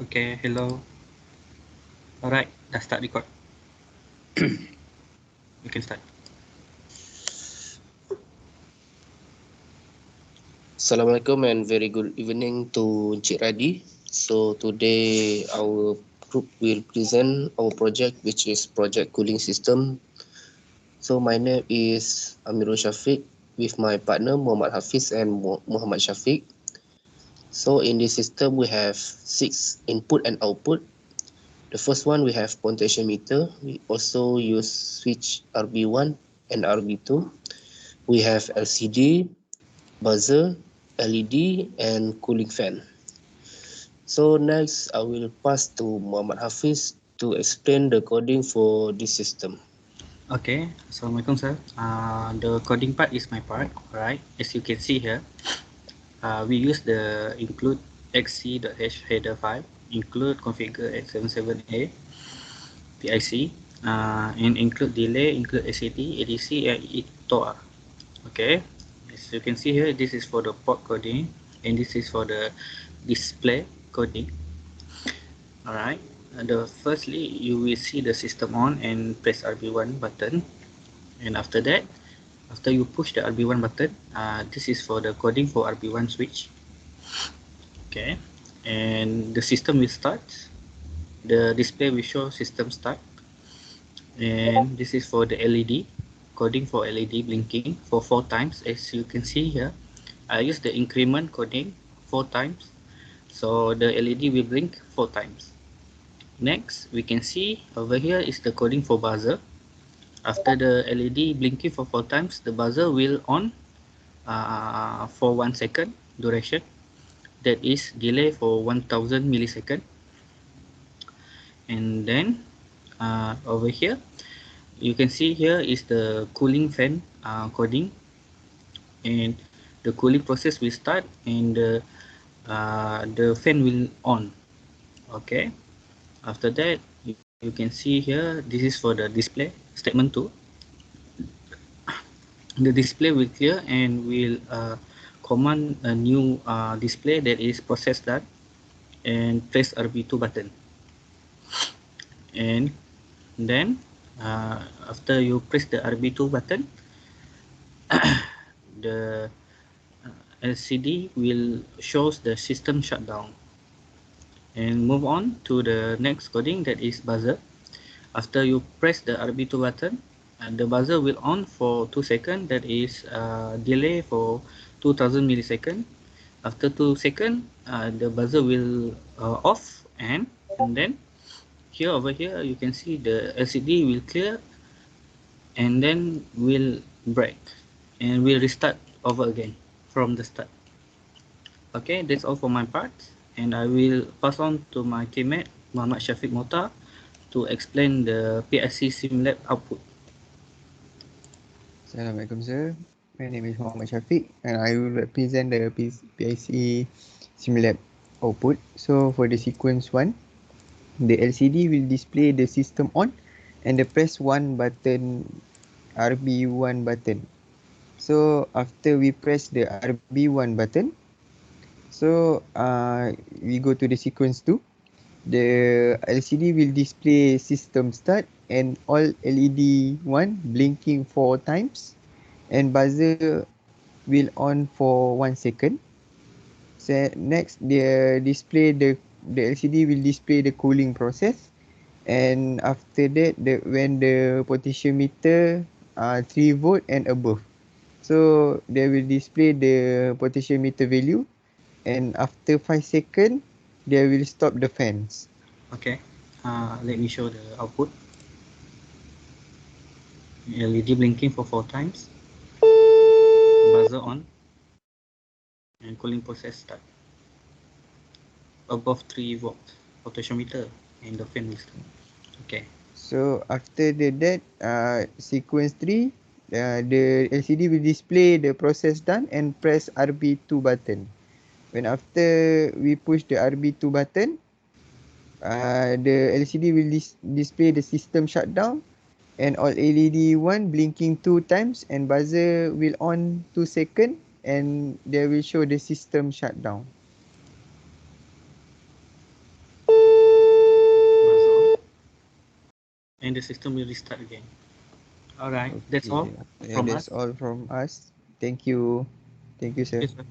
Okay, hello. Alright, dah start record. We can start. Assalamualaikum and very good evening to Encik Radi. So today our group will present our project, which is project cooling system. So my name is Amirul Shafiq with my partner Muhammad Hafiz and Muhammad Shafiq. So in this system we have 6 input and output. The first one we have potentiometer. We also use switch RB1 and RB2. We have LCD, buzzer, LED and cooling fan. So next I will pass to Muhammad Hafiz to explain the coding for this system. Okay, Assalamualaikum sir. The coding part is my part. Alright, as you can see here, we use the include xc.h header file, include configure x77a PIC, and include delay, include SAT, ADC, and ETOA. Okay, as you can see here, this is for the port coding, and this is for the display coding. Alright, firstly you will see the system on and press RB1 button, and after that, after you push the RB1 button, this is for the coding for RB1 switch. Okay, and the system will start, the display will show system start, and this is for the LED coding for LED blinking for 4 times. As you can see here, I use the increment coding 4 times, so the LED will blink 4 times. Next, we can see over here is the coding for buzzer. After the LED blinking for 4 times, the buzzer will on for 1 second duration. That is delay for 1000 millisecond. And then over here, you can see here is the cooling fan coding, and the cooling process will start, and the fan will on. Okay. After that, you can see here, this is for the display statement 2. The display will clear and will command a new display, that is process that, and press RB2 button. And then after you press the RB2 button, the LCD will shows the system shutdown. And move on to the next coding, that is buzzer. After you press the RB2 button, the buzzer will on for 2 seconds, that is delay for 2000 millisecond. After 2 seconds, the buzzer will off, and then here over here you can see the LCD will clear and then will break and will restart over again from the start. Okay, that's all for my part, and I will pass on to my teammate Muhammad Shafiq Mota to explain the PSC SimLab output. Assalamualaikum sir. My name is Muhammad Shafiq and I will represent the PIC SimLab output. So for the sequence 1, the LCD will display the system on and the press 1 button, RB1 button. So after we press the RB1 button, so we go to the sequence 2. The LCD will display system start and all LED 1 blinking 4 times, and buzzer will on for 1 second. So next, the LCD will display the cooling process, and after that, when the potentiometer 3 volt and above, so they will display the potentiometer value, and after 5 seconds, they will stop the fans. Okay, let me show the output. LED blinking for 4 times, buzzer on, and cooling process start. Above 3 volts potentiometer, and the fan will start. Okay. So after that, sequence 3, the LCD will display the process done and press RB2 button. When after we push the RB2 button, the LCD will display the system shutdown and all LED 1 blinking 2 times, and buzzer will on 2 seconds, and they will show the system shutdown. and the system will restart again. All right, that's all Yeah, from that's us. all from us. Thank you. Thank you, sir. Yes, sir.